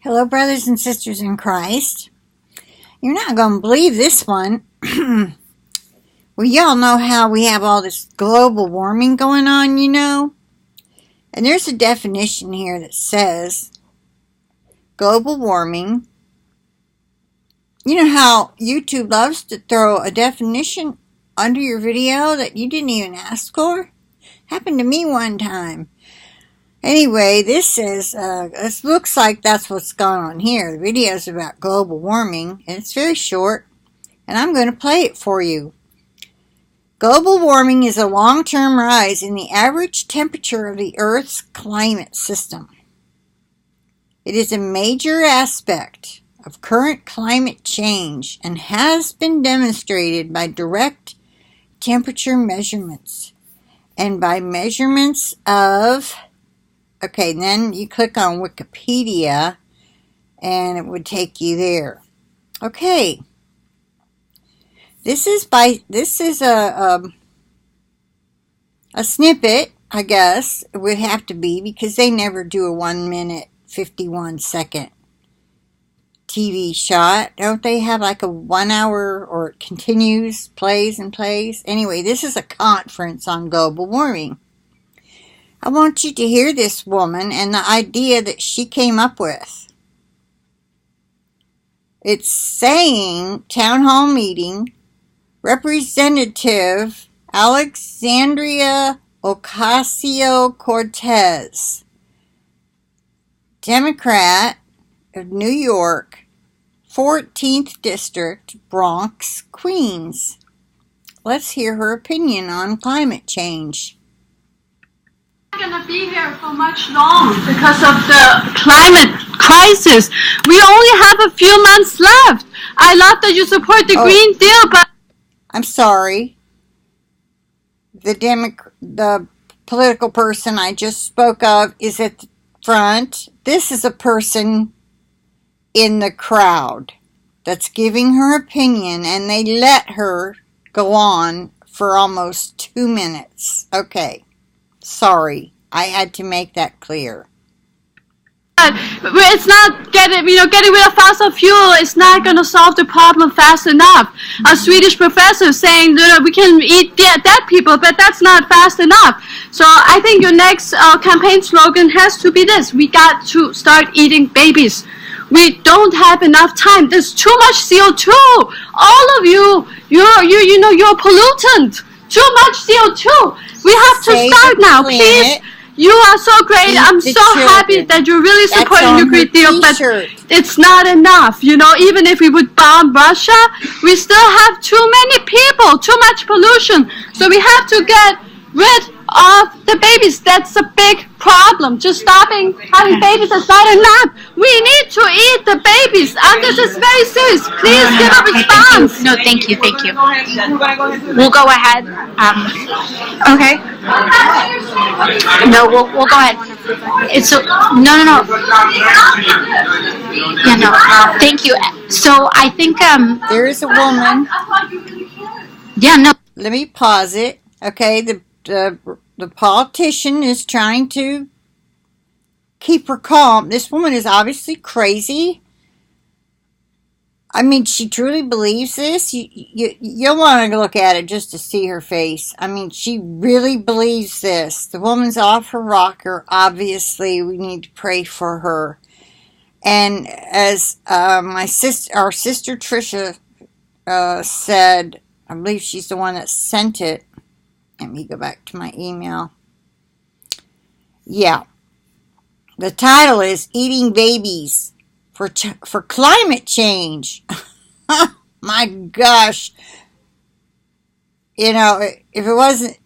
Hello, brothers and sisters in Christ. You're not going to believe this one. Well, y'all know how we have all this global warming going on, And there's a definition here that says global warming. You know how YouTube loves to throw a definition under your video that you didn't even ask for? Happened to me one time. Anyway, this looks like that's what's going on here. The video is about global warming, and it's very short, and I'm going to play it for you. Global warming is a long-term rise in the average temperature of the Earth's climate system. It is a major aspect of current climate change and has been demonstrated by direct temperature measurements and by measurements of... Okay, then you click on Wikipedia, and it would take you there. Okay, this is a snippet, I guess it would have to be, because they never do a 1-minute 51-second TV shot. Don't they have like a 1 hour, or it continues, plays and plays? Anyway, this is a conference on global warming. I want you to hear this woman and the idea that she came up with. It's saying, town hall meeting, Representative Alexandria Ocasio-Cortez, Democrat of New York, 14th District, Bronx, Queens. Let's hear her opinion on climate change. Going to be here for much long because of the climate crisis. We only have a few months left. I love that you support the Green Deal, but I'm sorry. The political person I just spoke of is at the front. This is a person in the crowd that's giving her opinion, and they let her go on for almost 2 minutes. Okay. Sorry, I had to make that clear. it's not getting rid of fossil fuel is not going to solve the problem fast enough. A Swedish professor saying that we can eat dead people, but that's not fast enough. So I think your next campaign slogan has to be this: we got to start eating babies. We don't have enough time. There's too much CO2. All of you're a pollutant. Too much CO2. We have to start now, please. You are so great. I'm so happy that you're really supporting the Green Deal, but it's not enough. Even if we would bomb Russia, we still have too many people, too much pollution. So we have to get rid of the babies. That's a big problem. Just stopping having babies is not enough. We need to eat the babies. And this is very serious. Please give a response. No, thank you. We'll go ahead. Okay. No, we'll go ahead. No. Yeah, no. Thank you. So I think there is a woman. Yeah, no. Let me pause it. Okay, the politician is trying to keep her calm. This woman is obviously crazy. I mean, she truly believes this. You'll want to look at it just to see her face. I mean, she really believes this. The woman's off her rocker. Obviously, we need to pray for her. And as our sister Tricia said, I believe she's the one that sent it. Let me go back to my email. Yeah. The title is Eating Babies for Climate Change. My gosh. If it wasn't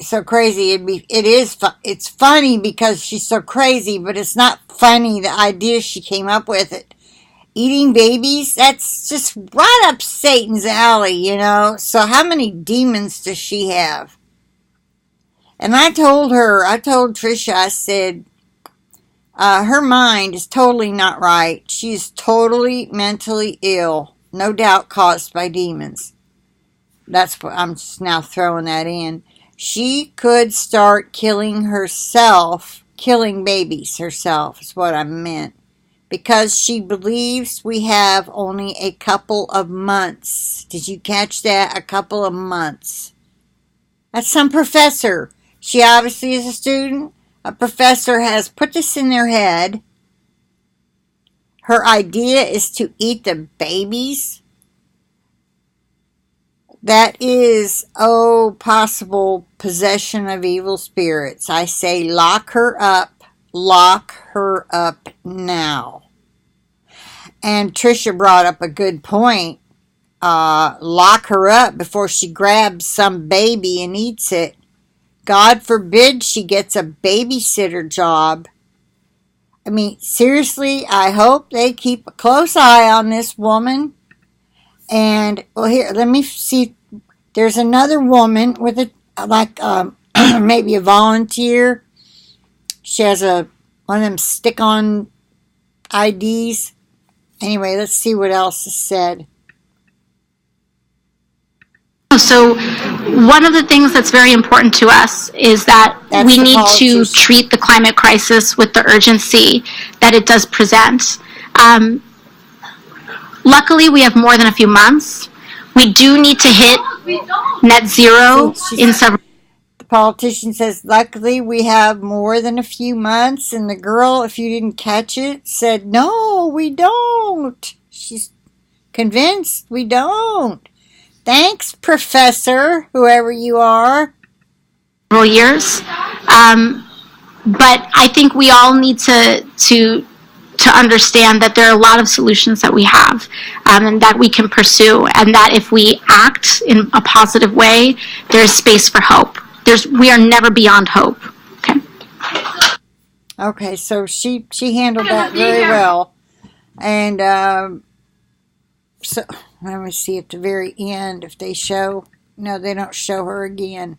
so crazy, it's funny because she's so crazy, but it's not funny the idea she came up with it. Eating babies, that's just right up Satan's alley, So how many demons does she have? And I told Tricia, I said, her mind is totally not right. She's totally mentally ill, no doubt caused by demons. That's what I'm just now throwing that in. She could start killing herself, killing babies herself, is what I meant. because she believes we have only a couple of months. Did you catch that? A couple of months. That's some professor. She obviously is a student. A professor has put this in their head. Her idea is to eat the babies. That is, possible possession of evil spirits. I say lock her up. Lock her up now. And Trisha brought up a good point. Lock her up before she grabs some baby and eats it. God forbid she gets a babysitter job. I mean, seriously, I hope they keep a close eye on this woman. And, well, here, let me see. There's another woman with maybe a volunteer. She has one of them stick-on IDs. Anyway, let's see what else is said. So one of the things that's very important to us is that we need to treat the climate crisis with the urgency that it does present. Luckily, we have more than a few months. We do need to hit net zero in several. The politician says, luckily we have more than a few months. And the girl, if you didn't catch it, said, no, we don't. She's convinced we don't. Thanks, Professor, whoever you are. Years. But I think we all need to understand that there are a lot of solutions that we have and that we can pursue, and that if we act in a positive way, there's space for hope. We are never beyond hope. Okay, so she handled that very well. And so let me see at the very end if they show. No, they don't show her again.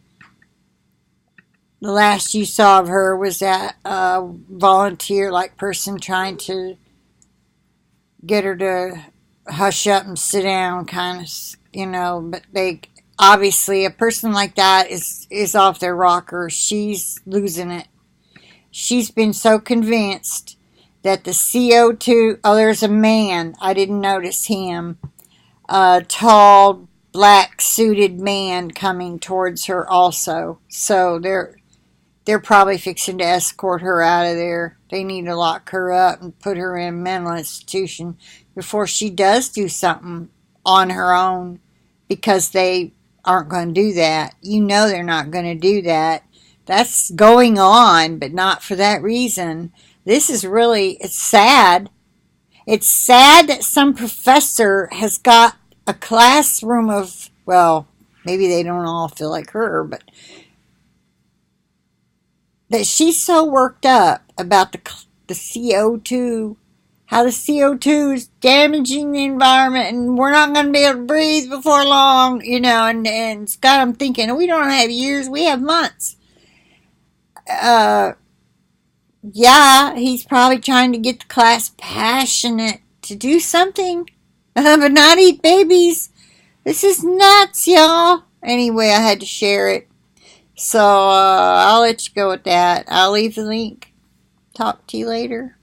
The last you saw of her was that volunteer-like person trying to get her to hush up and sit down, kind of, but they obviously, a person like that is off their rocker. She's losing it. She's been so convinced that the CO2, there's a man, I didn't notice him, a tall, black suited man coming towards her also. So they're probably fixing to escort her out of there. They need to lock her up and put her in a mental institution before she does do something on her own, because they aren't going to do that. You know they're not going to do that. That's going on, but not for that reason. This is really, it's sad. It's sad that some professor has got a classroom of, well, maybe they don't all feel like her, but that she's so worked up about the CO2, how the CO2 is damaging the environment and we're not going to be able to breathe before long, and it's got them thinking, we don't have years, we have months. Yeah, he's probably trying to get the class passionate to do something, but not eat babies. This is nuts, y'all. Anyway, I had to share it. So I'll let you go with that. I'll leave the link. Talk to you later.